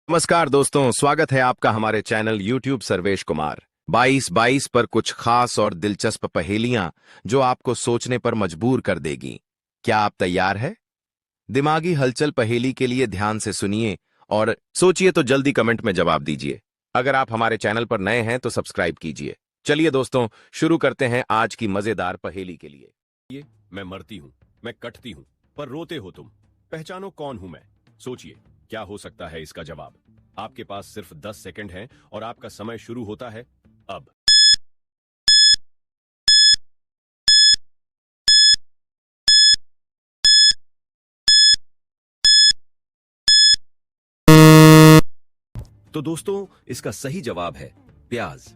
नमस्कार दोस्तों, स्वागत है आपका हमारे चैनल YouTube सर्वेश कुमार 2222 पर कुछ खास और दिलचस्प पहेलियां जो आपको सोचने पर मजबूर कर देगी। क्या आप तैयार हैं? दिमागी हलचल पहेली के लिए ध्यान से सुनिए और सोचिए तो जल्दी कमेंट में जवाब दीजिए। अगर आप हमारे चैनल पर नए हैं तो सब्सक्राइब कीजिए। चलिए दोस्तों, शुरू करते हैं आज की मजेदार पहेली के लिए। मैं मरती हूँ, मैं कटती हूँ, पर रोते हो तुम। पहचानो कौन हूं मैं। सोचिए क्या हो सकता है इसका जवाब। आपके पास सिर्फ 10 सेकंड हैं और आपका समय शुरू होता है अब। तो दोस्तों, इसका सही जवाब है प्याज।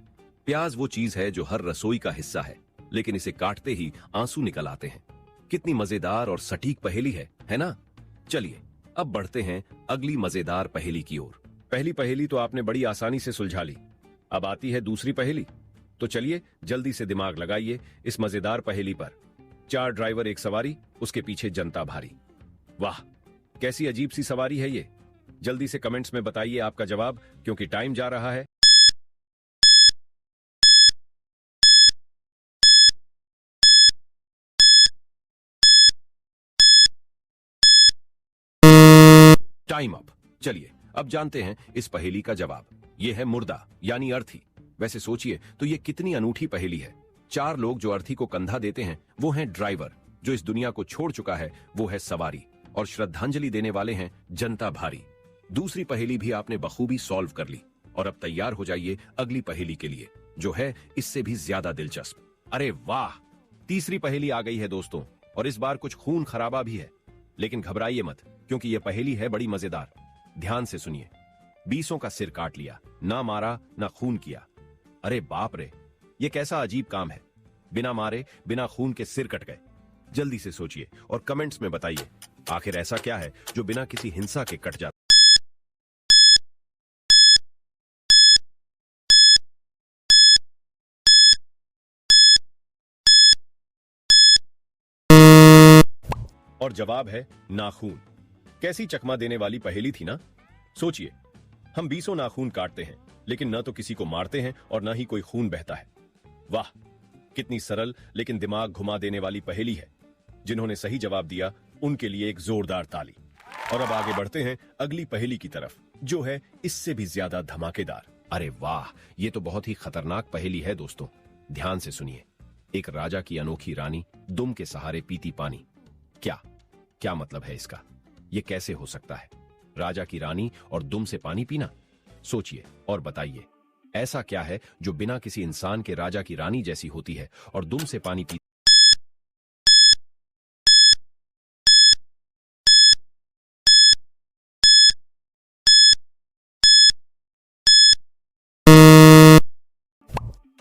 प्याज वो चीज है जो हर रसोई का हिस्सा है, लेकिन इसे काटते ही आंसू निकल आते हैं। कितनी मजेदार और सटीक पहेली है ना? चलिए अब बढ़ते हैं अगली मजेदार पहेली की ओर। पहली पहेली तो आपने बड़ी आसानी से सुलझा ली। अब आती है दूसरी पहेली। तो चलिए जल्दी से दिमाग लगाइए इस मजेदार पहेली पर। 4 ड्राइवर एक सवारी, उसके पीछे जनता भारी। वाह, कैसी अजीब सी सवारी है ये। जल्दी से कमेंट्स में बताइए आपका जवाब, क्योंकि टाइम जा रहा है। Time up. चलिए अब जानते हैं इस पहेली का जवाब। यह है मुर्दा यानी अर्थी। वैसे सोचिए तो ये कितनी अनूठी पहेली है। 4 लोग जो अर्थी को कंधा देते हैं वो हैं ड्राइवर, जो इस दुनिया को छोड़ चुका है वो है सवारी, और श्रद्धांजलि देने वाले हैं जनता भारी। दूसरी पहेली भी आपने बखूबी सॉल्व कर ली, और अब तैयार हो जाइए अगली पहेली के लिए, जो है इससे भी ज्यादा दिलचस्प। अरे वाह, तीसरी पहेली आ गई है दोस्तों, और इस बार कुछ खून खराबा भी है। लेकिन घबराइए मत, क्योंकि यह पहेली है बड़ी मजेदार। ध्यान से सुनिए। 20 का सिर काट लिया, ना मारा ना खून किया। अरे बाप रे, ये कैसा अजीब काम है। बिना मारे बिना खून के सिर कट गए। जल्दी से सोचिए और कमेंट्स में बताइए, आखिर ऐसा क्या है जो बिना किसी हिंसा के कट जाता। और जवाब है नाखून। कैसी चकमा देने वाली पहेली थी ना। सोचिए, हम 20 नाखून काटते हैं, लेकिन न तो किसी को मारते हैं और न ही कोई खून बहता है। वाह, कितनी सरल लेकिन दिमाग घुमा देने वाली पहेली है। जिन्होंने सही जवाब दिया उनके लिए एक जोरदार ताली। और अब आगे बढ़ते हैं अगली पहेली की तरफ, जो है इससे भी ज्यादा धमाकेदार। अरे वाह, ये तो बहुत ही खतरनाक पहेली है दोस्तों। ध्यान से सुनिए। एक राजा की अनोखी रानी दुम के सहारे पीती पानी। क्या क्या मतलब है इसका? ये कैसे हो सकता है? राजा की रानी और दुम से पानी पीना। सोचिए और बताइए, ऐसा क्या है जो बिना किसी इंसान के राजा की रानी जैसी होती है और दुम से पानी पी।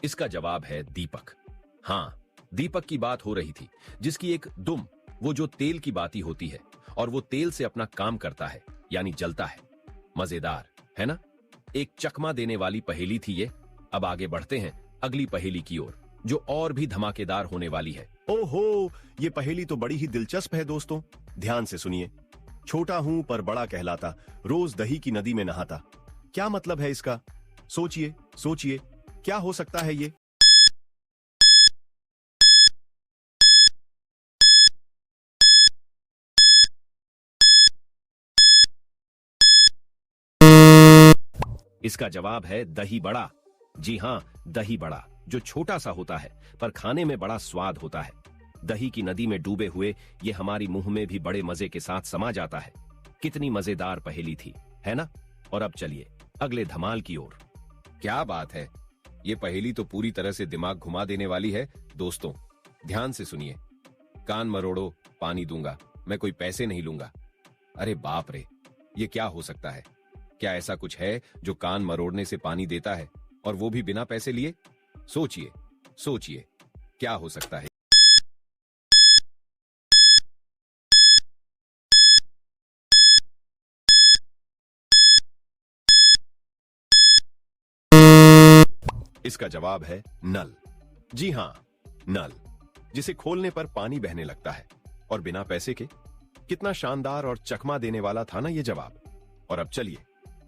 इसका जवाब है दीपक। हाँ, दीपक की बात हो रही थी, जिसकी एक दुम, वो जो तेल की बाती होती है, और वो तेल से अपना काम करता है, यानी जलता है। मजेदार है ना? एक चकमा देने वाली पहेली थी ये। अब आगे बढ़ते हैं अगली पहेली की ओर, जो और भी धमाकेदार होने वाली है। ओहो, ये पहेली तो बड़ी ही दिलचस्प है दोस्तों। ध्यान से सुनिए। छोटा हूं पर बड़ा कहलाता, रोज दही की नदी में नहाता। क्या मतलब है इसका? सोचिए सोचिए, क्या हो सकता है ये? इसका जवाब है दही बड़ा। जी हाँ, दही बड़ा, जो छोटा सा होता है पर खाने में बड़ा स्वाद होता है। दही की नदी में डूबे हुए ये हमारी मुंह में भी बड़े मजे के साथ समा जाता है। कितनी मजेदार पहेली थी, है ना? और अब चलिए अगले धमाल की ओर। क्या बात है, ये पहेली तो पूरी तरह से दिमाग घुमा देने वाली है दोस्तों। ध्यान से सुनिए। कान मरोड़ो पानी दूंगा, मैं कोई पैसे नहीं लूंगा। अरे बाप रे, ये क्या हो सकता है? क्या ऐसा कुछ है जो कान मरोड़ने से पानी देता है, और वो भी बिना पैसे लिए? सोचिए सोचिए, क्या हो सकता है? इसका जवाब है नल। जी हाँ, नल, जिसे खोलने पर पानी बहने लगता है, और बिना पैसे के। कितना शानदार और चकमा देने वाला था ना ये जवाब। और अब चलिए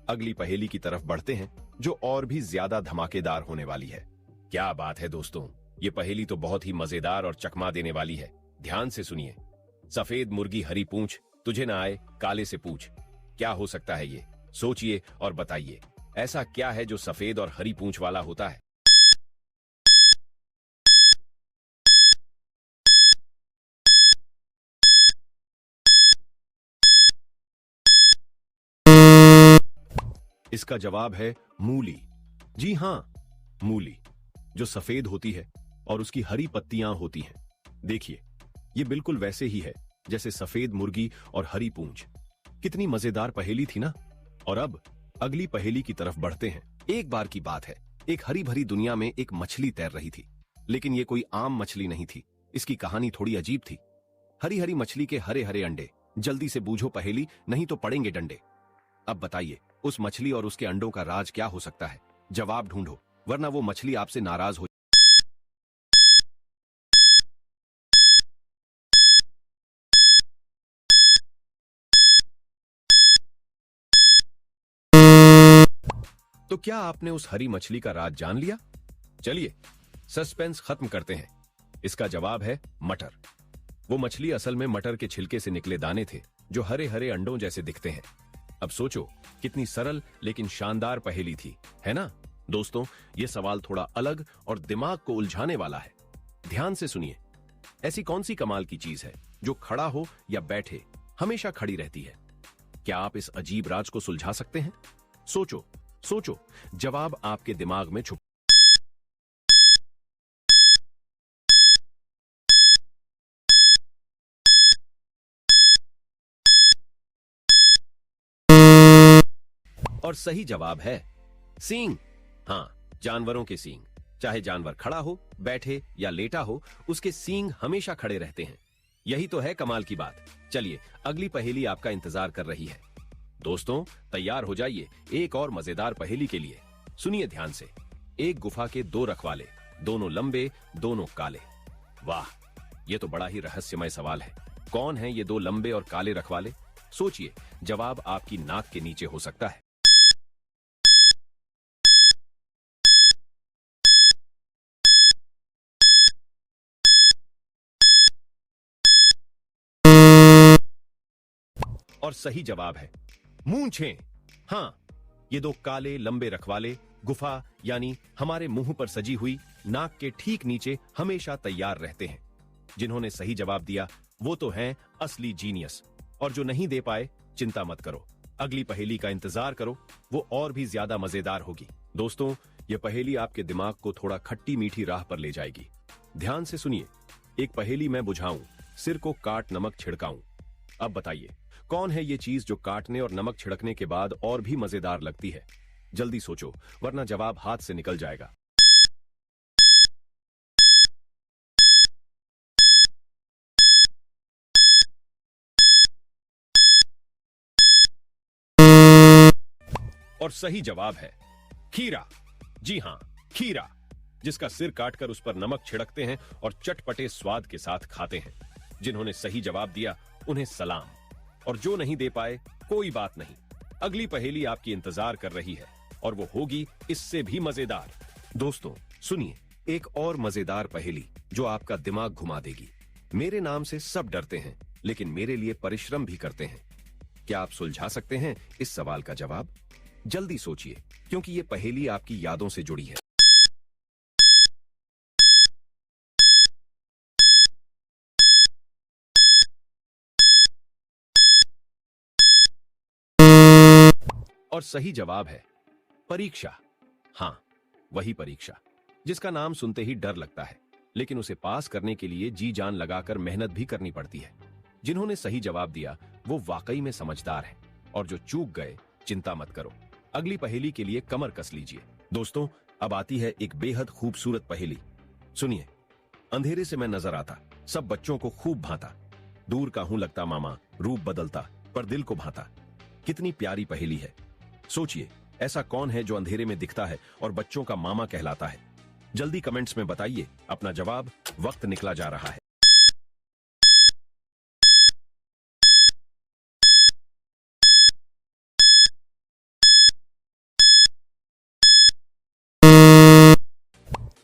अगली पहेली की तरफ बढ़ते हैं जो और भी ज्यादा धमाकेदार होने वाली है। क्या बात है दोस्तों, ये पहेली तो बहुत ही मजेदार और चकमा देने वाली है। ध्यान से सुनिए। सफेद मुर्गी हरी पूंछ, तुझे ना आए काले से पूछ। क्या हो सकता है ये? सोचिए और बताइए, ऐसा क्या है जो सफेद और हरी पूंछ वाला होता है? इसका जवाब है मूली। जी हां, मूली, जो सफेद होती है और उसकी हरी पत्तियां होती हैं। देखिए, ये बिल्कुल वैसे ही है जैसे सफेद मुर्गी और हरी पूंछ। कितनी मजेदार पहेली थी ना। और अब अगली पहेली की तरफ बढ़ते हैं। एक बार की बात है, एक हरी भरी दुनिया में एक मछली तैर रही थी। लेकिन ये कोई आम मछली नहीं थी। इसकी कहानी थोड़ी अजीब थी। हरी हरी मछली के हरे हरे अंडे। जल्दी से बूझो पहेली, नहीं तो पड़ेंगे डंडे। अब बताइए, उस मछली और उसके अंडों का राज क्या हो सकता है? जवाब ढूंढो, वरना वो मछली आपसे नाराज हो। तो क्या आपने उस हरी मछली का राज जान लिया? चलिए सस्पेंस खत्म करते हैं। इसका जवाब है मटर। वो मछली असल में मटर के छिलके से निकले दाने थे जो हरे हरे अंडों जैसे दिखते हैं। अब सोचो, कितनी सरल लेकिन शानदार पहेली थी, है ना? दोस्तों, ये सवाल थोड़ा अलग और दिमाग को उलझाने वाला है। ध्यान से सुनिए। ऐसी कौन सी कमाल की चीज है जो खड़ा हो या बैठे हमेशा खड़ी रहती है? क्या आप इस अजीब राज को सुलझा सकते हैं? सोचो सोचो, जवाब आपके दिमाग में छुप। और सही जवाब है सींग। हाँ, जानवरों के सींग। चाहे जानवर खड़ा हो, बैठे या लेटा हो, उसके सींग हमेशा खड़े रहते हैं। यही तो है कमाल की बात। चलिए, अगली पहेली आपका इंतजार कर रही है। दोस्तों, तैयार हो जाइए एक और मजेदार पहेली के लिए। सुनिए ध्यान से। एक गुफा के दो रखवाले, दोनों लंबे, दोनों काले। वाह, ये तो बड़ा ही रहस्यमय सवाल है। कौन है ये दो लंबे और काले रखवाले? सोचिए, जवाब आपकी नाक के नीचे हो सकता है। और सही जवाब है मूंछें। हाँ, ये दो काले लंबे रखवाले गुफा यानी हमारे मुंह पर सजी हुई नाक के ठीक नीचे हमेशा तैयार रहते हैं। जिन्होंने सही जवाब दिया वो तो हैं असली जीनियस। और जो नहीं दे पाए, चिंता मत करो, अगली पहेली का इंतजार करो, वो और भी ज्यादा मजेदार होगी। दोस्तों, ये पहेली आपके दिमाग को थोड़ा खट्टी मीठी राह पर ले जाएगी। ध्यान से सुनिए। एक पहेली मैं बुझाऊं, सिर को काट नमक छिड़काऊं। अब बताइए, कौन है ये चीज जो काटने और नमक छिड़कने के बाद और भी मजेदार लगती है? जल्दी सोचो, वरना जवाब हाथ से निकल जाएगा। और सही जवाब है खीरा। जी हां, खीरा, जिसका सिर काटकर उस पर नमक छिड़कते हैं और चटपटे स्वाद के साथ खाते हैं। जिन्होंने सही जवाब दिया उन्हें सलाम, और जो नहीं दे पाए कोई बात नहीं। अगली पहेली आपकी इंतजार कर रही है और वो होगी इससे भी मजेदार। दोस्तों सुनिए, एक और मजेदार पहेली जो आपका दिमाग घुमा देगी। मेरे नाम से सब डरते हैं, लेकिन मेरे लिए परिश्रम भी करते हैं। क्या आप सुलझा सकते हैं इस सवाल का जवाब? जल्दी सोचिए, क्योंकि ये पहेली आपकी यादों से जुड़ी है। और सही जवाब है परीक्षा। हां, वही परीक्षा जिसका नाम सुनते ही डर लगता है, लेकिन उसे पास करने के लिए जी जान लगाकर मेहनत भी करनी पड़ती है। जिन्होंने सही जवाब दिया वो वाकई में समझदार हैं, और जो चूक गए, चिंता मत करो, अगली पहेली के लिए कमर कस लीजिए। दोस्तों, अब आती है एक बेहद खूबसूरत पहेली। सुनिए। अंधेरे से मैं नजर आता, सब बच्चों को खूब भाता। दूर का हूं लगता मामा, रूप बदलता पर दिल को भाता। कितनी प्यारी पहेली है। सोचिए, ऐसा कौन है जो अंधेरे में दिखता है और बच्चों का मामा कहलाता है? जल्दी कमेंट्स में बताइए अपना जवाब। वक्त निकला जा रहा है।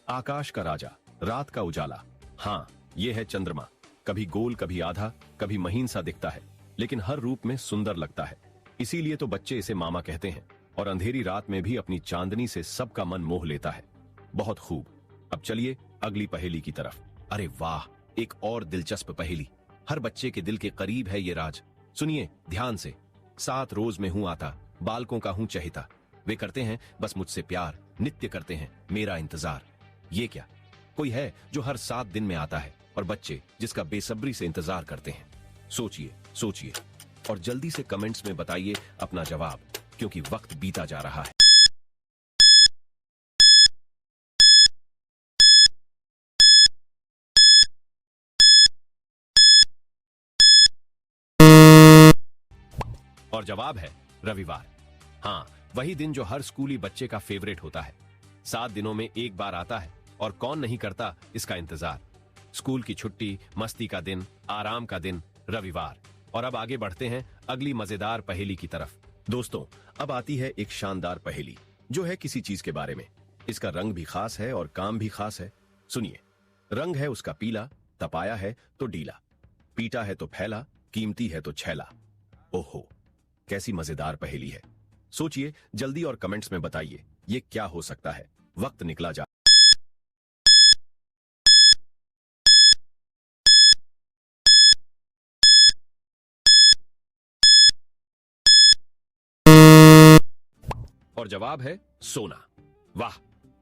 आकाश का राजा, रात का उजाला। हाँ, ये है चंद्रमा। कभी गोल, कभी आधा, कभी महीन सा दिखता है, लेकिन हर रूप में सुंदर लगता है। इसीलिए तो बच्चे इसे मामा कहते हैं और अंधेरी रात में भी अपनी चांदनी से सबका मन मोह लेता है। बहुत खूब। अब चलिए अगली पहेली की तरफ। अरे वाह, एक और दिलचस्प पहेली। हर बच्चे के दिल के करीब है ये राज। सुनिए ध्यान से। 7 रोज में हूं आता, बालकों का हूं चहेता। वे करते हैं बस मुझसे प्यार, नित्य करते हैं मेरा इंतजार। ये क्या? कोई है जो हर 7 दिन में आता है और बच्चे जिसका बेसब्री से इंतजार करते हैं। सोचिए सोचिए और जल्दी से कमेंट्स में बताइए अपना जवाब, क्योंकि वक्त बीता जा रहा है। और जवाब है रविवार। हाँ, वही दिन जो हर स्कूली बच्चे का फेवरेट होता है। 7 दिनों में एक बार आता है और कौन नहीं करता इसका इंतजार। स्कूल की छुट्टी, मस्ती का दिन, आराम का दिन, रविवार। और अब आगे बढ़ते हैं अगली मजेदार पहेली की तरफ। दोस्तों, अब आती है एक शानदार पहेली जो है किसी चीज के बारे में। इसका रंग भी खास है और काम भी खास है। सुनिए, रंग है उसका पीला, तपाया है तो डीला, पीटा है तो फैला, कीमती है तो छैला। ओहो, कैसी मजेदार पहेली है। सोचिए जल्दी और कमेंट्स में बताइए ये क्या हो सकता है। वक्त निकला जा। और जवाब है सोना। वाह,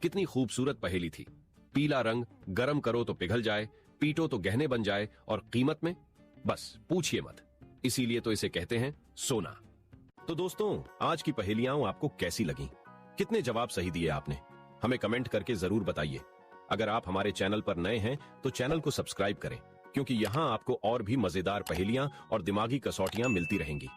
कितनी खूबसूरत पहेली थी। पीला रंग, गरम करो तो पिघल जाए, पीटो तो गहने बन जाए, और कीमत में बस पूछिए मत। इसीलिए तो इसे कहते हैं सोना। तो दोस्तों, आज की पहेलियां आपको कैसी लगी? कितने जवाब सही दिए आपने? हमें कमेंट करके जरूर बताइए। अगर आप हमारे चैनल पर नए हैं तो चैनल को सब्सक्राइब करें, क्योंकि यहाँ आपको और भी मजेदार पहेलियां और दिमागी कसौटियां मिलती रहेंगी।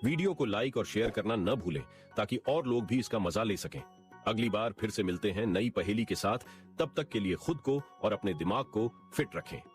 वीडियो को लाइक और शेयर करना न भूलें, ताकि और लोग भी इसका मजा ले सकें। अगली बार फिर से मिलते हैं नई पहेली के साथ। तब तक के लिए खुद को और अपने दिमाग को फिट रखें।